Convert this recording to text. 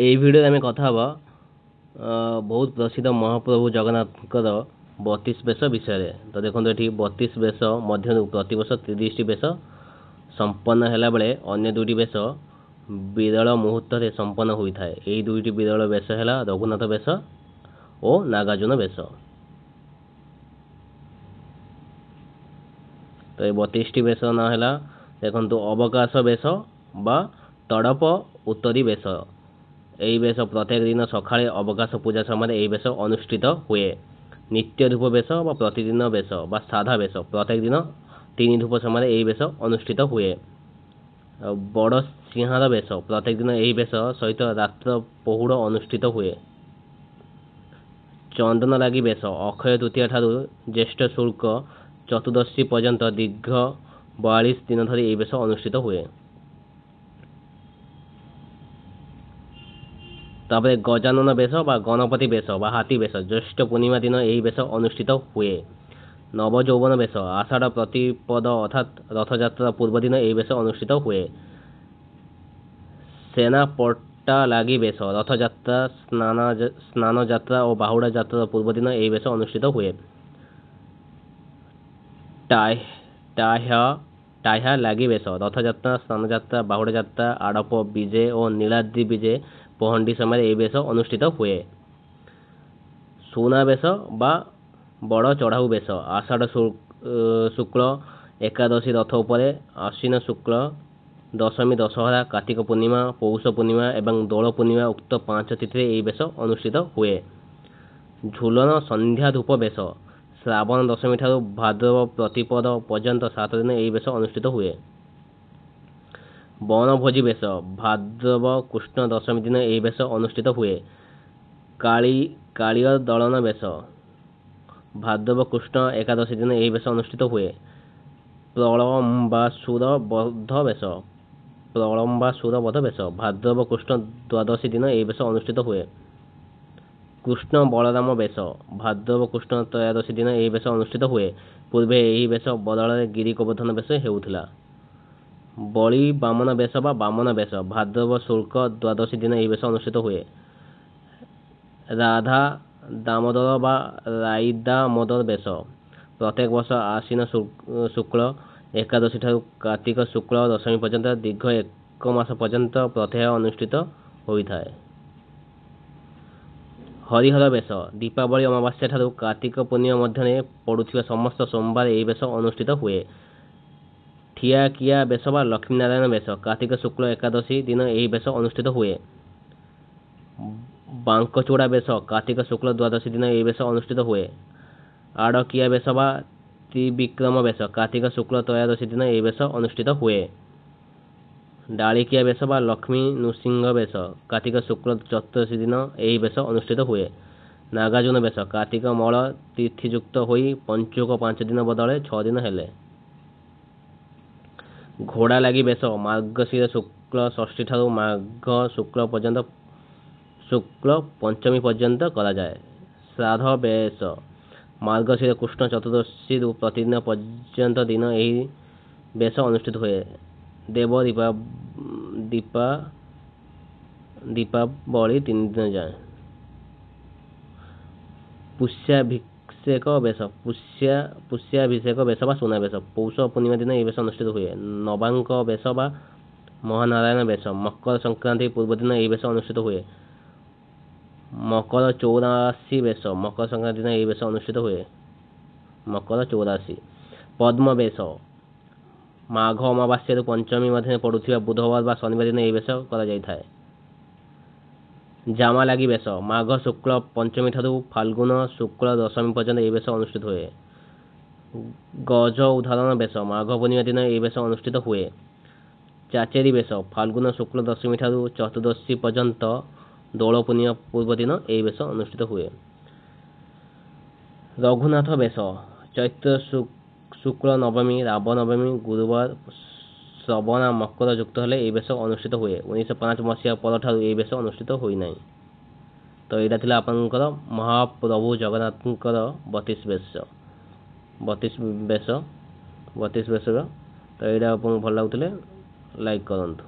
এই ভিডিଓରେ ଆମେ କଥା ହେବା ବହୁତ ପ୍ରସିଦ୍ଧ ମହାପ୍ରଭୁ ଜଗନ୍ନାଥଙ୍କର 32 ବେଶ ବିଷୟରେ। ତ ଦେଖନ୍ତୁ ଏଠି 32 ବେଶ ମଧ୍ୟରୁ ପ୍ରତିବର୍ଷ 30ଟି ବେଶ ସମ୍ପନ୍ନ ହେଲା ବେଳେ ଅନ୍ୟ ଦୁଇଟି ବେଶ ବିରଳ ମୁହୂର୍ତ୍ତରେ ସମ୍ପନ୍ନ ହୋଇଥାଏ। ଏହି ଦୁଇଟି ବିରଳ ବେଶ ହେଲା ରଘୁନାଥ ବେଶ ଓ ନାଗାର୍ଜୁନ ବେଶ। ତ ଏ 32ଟି ବେଶ ନାଁ ହେଲା ଦେଖନ୍ତୁ ଅବକାଶ ବେଶ ବା ତଡ଼ପ ଉତ୍ତରୀ ବେଶ। ଏହି ବେଶ ପ୍ରତ୍ୟେକ ଦିନ ସକାଳେ ଅବକାଶ ପୂଜା ସମୟରେ ଏହି ବେଶ ଅନୁଷ୍ଠିତ ହୁଏ। ନିତ୍ୟ ଧୂପ ବେଶ ବା ପ୍ରତିଦିନ ବେଶ ବା ସାଧା ବେଶ ପ୍ରତ୍ୟେକ ଦିନ 3 ଧୂପ ସମୟରେ ଏହି ବେଶ ଅନୁଷ୍ଠିତ ହୁଏ। ବଡ଼ ସିଂହାର ବେଶ ପ୍ରତ୍ୟେକ ଦିନ ଏହି ବେଶ ସହିତ ରାତ୍ର ପହୁଡ଼ ଅନୁଷ୍ଠିତ ହୁଏ। ଚନ୍ଦନ ଲାଗି ବେଶ ଅକ୍ଷୟ ତୃତୀୟା ଠାରୁ ଜ୍ୟେଷ୍ଠ ଶୁକ୍ଳ ଚତୁର୍ଦ୍ଦଶୀ ପର୍ଯ୍ୟନ୍ତ ଦୀର୍ଘ 42 ଦିନ ଧରି ଏହି ବେଶ ଅନୁଷ୍ଠିତ ହୁଏ। ତାପରେ ଗଜାନନ ବେଶ ବା ଗଣପତି ବେଶ ବା ହାତୀ ବେଶ ଜ୍ୟେଷ୍ଠ ପୂର୍ଣ୍ଣିମା ଦିନ ଏହି ବେଶ ଅନୁଷ୍ଠିତ ହୁଏ। ନବଯୌବନ ବେଶ ଆଷାଢ଼ ପ୍ରତିପଦ ଅର୍ଥାତ୍ ରଥଯାତ୍ରା ପୂର୍ବ ଦିନ ଏହି ବେଶ ଅନୁଷ୍ଠିତ ହୁଏ। ସେନା ପଟା ଲାଗି ବେଶ ରଥଯାତ୍ରା ସ୍ନାନ ଯାତ୍ରା ଓ ବାହୁଡ଼ା ଯାତ୍ରାର ପୂର୍ବ ଦିନ ଏହି ବେଶ ଅନୁଷ୍ଠିତ ହୁଏ। ଟାହ୍ୟା ଲାଗି ବେଶ ରଥଯାତ୍ରା ସ୍ନାନଯାତ୍ରା ବାହୁଡ଼ା ଯାତ୍ରା ଆଡ଼ପ ବିଜେ ଓ ନୀଳାଦ୍ରି ବିଜେ ପହଣ୍ଡି ସମୟରେ ଏହି ବେଶ ଅନୁଷ୍ଠିତ ହୁଏ। ସୁନାବେଶ ବା ବଡ଼ ଚଢ଼ାଉ ବେଶ ଆଷାଢ଼ ଶୁକ୍ଳ ଏକାଦଶୀ ରଥ ଉପରେ ଆଶ୍ୱିନ ଶୁକ୍ଳ ଦଶମୀ ଦଶହରା କାର୍ତ୍ତିକ ପୂର୍ଣ୍ଣିମା ପୌଷ ପୂର୍ଣ୍ଣିମା ଏବଂ ଦୋଳ ପୂର୍ଣ୍ଣିମା ଉକ୍ତ 5 ତିଥିରେ ଏହି ବେଶ ଅନୁଷ୍ଠିତ ହୁଏ। ଝୁଲନ ସନ୍ଧ୍ୟା ଧୂପ ବେଶ ଶ୍ରାବଣ ଦଶମୀ ଠାରୁ ଭାଦ୍ରବ ପ୍ରତିପଦ ପର୍ଯ୍ୟନ୍ତ 7 ଦିନ ଏହି ବେଶ ଅନୁଷ୍ଠିତ ହୁଏ। ବଣଭୋଜି ବେଶ ଭାଦ୍ରବ କୃଷ୍ଣ ଦଶମୀ ଦିନ ଏହି ବେଶ ଅନୁଷ୍ଠିତ ହୁଏ। କାଳିୟ ଦଳନ ବେଶ ଭାଦ୍ରବ କୃଷ୍ଣ ଏକାଦଶୀ ଦିନ ଏହି ବେଶ ଅନୁଷ୍ଠିତ ହୁଏ। ପ୍ରଳମ୍ବାସୁର ବଧ ବେଶ ଭାଦ୍ରବ କୃଷ୍ଣ ଦ୍ୱାଦଶୀ ଦିନ ଏହି ବେଶ ଅନୁଷ୍ଠିତ ହୁଏ। କୃଷ୍ଣ ବଳରାମ ବେଶ ଭାଦ୍ରବ କୃଷ୍ଣ ତ୍ରୟୋଦଶୀ ଦିନ ଏହି ବେଶ ଅନୁଷ୍ଠିତ ହୁଏ। ପୂର୍ବେ ଏହି ବେଶ ବଦଳରେ ଗିରି ଗୋବର୍ଦ୍ଧନ ବେଶ ହେଉଥିଲା। ବଳି ବାମନ ବେଶ ବା ବାମନ ବେଶ ଭାଦ୍ରବ ଶୁକ୍ଳ ଦ୍ୱାଦଶୀ ଦିନ ଏହି ବେଶ ଅନୁଷ୍ଠିତ ହୁଏ। ରାଧା ଦାମୋଦର ବା ରାଇଦାମୋଦର ବେଶ ପ୍ରତ୍ୟେକ ବର୍ଷ ଆଶ୍ୱିନ ଶୁକ୍ଳ ଏକାଦଶୀ ଠାରୁ କାର୍ତ୍ତିକ ଶୁକ୍ଳ ଦଶମୀ ପର୍ଯ୍ୟନ୍ତ ଦୀର୍ଘ 1 ମାସ ପର୍ଯ୍ୟନ୍ତ ପ୍ରତ୍ୟହ ଅନୁଷ୍ଠିତ ହୋଇଥାଏ। ହରିହର ବେଶ ଦୀପାବଳି ଅମାବାସ୍ୟା ଠାରୁ କାର୍ତ୍ତିକ ପୂର୍ଣ୍ଣିମା ମଧ୍ୟରେ ପଡ଼ୁଥିବା ସମସ୍ତ ସୋମବାର ଏହି ବେଶ ଅନୁଷ୍ଠିତ ହୁଏ। ଠିଆକିଆ ବେଶ ବା ଲକ୍ଷ୍ମୀନାରାୟଣ ବେଶ କାର୍ତ୍ତିକ ଶୁକ୍ଳ ଏକାଦଶୀ ଦିନ ଏହି ବେଶ ଅନୁଷ୍ଠିତ ହୁଏ। ବାଙ୍କଚୂଡ଼ା ବେଶ କାର୍ତ୍ତିକ ଶୁକ୍ଳ ଦ୍ୱାଦଶୀ ଦିନ ଏହି ବେଶ ଅନୁଷ୍ଠିତ ହୁଏ। ଆଡ଼କିଆ ବେଶ ବା ତ୍ରିବିକ୍ରମ ବେଶ କାର୍ତ୍ତିକ ଶୁକ୍ଳ ତ୍ରୟୋଦଶୀ ଦିନ ଏହି ବେଶ ଅନୁଷ୍ଠିତ ହୁଏ। ଡାଳିକିଆ ବେଶ ବା ଲକ୍ଷ୍ମୀ ନୃସିଂହ ବେଶ କାର୍ତ୍ତିକ ଶୁକ୍ଳ ଚତୁର୍ଦଶୀ ଦିନ ଏହି ବେଶ ଅନୁଷ୍ଠିତ ହୁଏ। ନାଗାର୍ଜୁନ ବେଶ କାର୍ତ୍ତିକ ମଳ ତିଥିଯୁକ୍ତ ହୋଇ ପଞ୍ଚୁକ 5 ଦିନ ବଦଳରେ 6 ଦିନ ହେଲେ। ଘୋଡ଼ା ଲାଗି ବେଶ ମାର୍ଗଶୀର ଶୁକ୍ଳ ଷଷ୍ଠୀ ଠାରୁ ମାଘ ଶୁକ୍ଳ ପଞ୍ଚମୀ ପର୍ଯ୍ୟନ୍ତ କରାଯାଏ। ଶ୍ରାଦ୍ଧ ବେଶ ମାର୍ଗଶୀର କୃଷ୍ଣ ଚତୁର୍ଦଶୀରୁ ପ୍ରତିଦିନ ପର୍ଯ୍ୟନ୍ତ ଦିନ ଏହି ବେଶ ଅନୁଷ୍ଠିତ ହୁଏ। ଦେବ ଦୀପାବଳି 3 ଦିନ ଯାଏ। ପୁଷ୍ୟାଭିଷେକ ବେଶ ବା ସୁନାବେଶ ପୌଷ ପୂର୍ଣ୍ଣିମା ଦିନ ଏହି ବେଶ ଅନୁଷ୍ଠିତ ହୁଏ। ନବାଙ୍କ ବେଶ ବା ମହାନାରାୟଣ ବେଶ ମକର ସଂକ୍ରାନ୍ତି ପୂର୍ବ ଦିନ ଏହି ବେଶ ଅନୁଷ୍ଠିତ ହୁଏ। ମକର ଚୌରାଶୀ ବେଶ ମକର ସଂକ୍ରାନ୍ତି ଦିନ ଏହି ବେଶ ଅନୁଷ୍ଠିତ ହୁଏ। ମକର ଚୌରାଶୀ ପଦ୍ମ ବେଶ ମାଘ ଅମାବାସ୍ୟାରୁ ପଞ୍ଚମୀ ମଧ୍ୟରେ ପଡ଼ୁଥିବା ବୁଧବାର ବା ଶନିବାର ଦିନ ଏହି ବେଶ କରାଯାଇଥାଏ। ଜାମା ଲାଗି ବେଶ ମାଘ ଶୁକ୍ଳ ପଞ୍ଚମୀ ଠାରୁ ଫାଲ୍ଗୁନ ଶୁକ୍ଳ ଦଶମୀ ପର୍ଯ୍ୟନ୍ତ ଏହି ବେଶ ଅନୁଷ୍ଠିତ ହୁଏ। ଗଜ ଉଦ୍ଧାରଣ ବେଶ ମାଘ ପୂର୍ଣ୍ଣିମା ଦିନ ଏହି ବେଶ ଅନୁଷ୍ଠିତ ହୁଏ। ଚାଚେରି ବେଶ ଫାଲ୍ଗୁନ ଶୁକ୍ଳ ଦଶମୀ ଠାରୁ ଚତୁର୍ଦ୍ଦଶୀ ପର୍ଯ୍ୟନ୍ତ ଦୋଳ ପୂର୍ଣ୍ଣିମା ପୂର୍ବ ଦିନ ଏହି ବେଶ ଅନୁଷ୍ଠିତ ହୁଏ। ରଘୁନାଥ ବେଶ ଚୈତ୍ର ଶୁକ୍ଳ ନବମୀ ରାବ ନବମୀ ଗୁରୁବାର ଶ୍ରବଣା ମକର ଯୁକ୍ତ ହେଲେ ଏହି ବେଶ ଅନୁଷ୍ଠିତ ହୁଏ। 1905 ମସିହା ପରଠାରୁ ଏହି ବେଶ ଅନୁଷ୍ଠିତ ହୋଇନାହିଁ। ତ ଏଇଟା ଥିଲା ଆପଣଙ୍କର ମହାପ୍ରଭୁ ଜଗନ୍ନାଥଙ୍କର 32 ବେଶ ତ ଏଇଟା ଆପଣଙ୍କୁ ଭଲ ଲାଗୁଥିଲେ ଲାଇକ୍ କରନ୍ତୁ।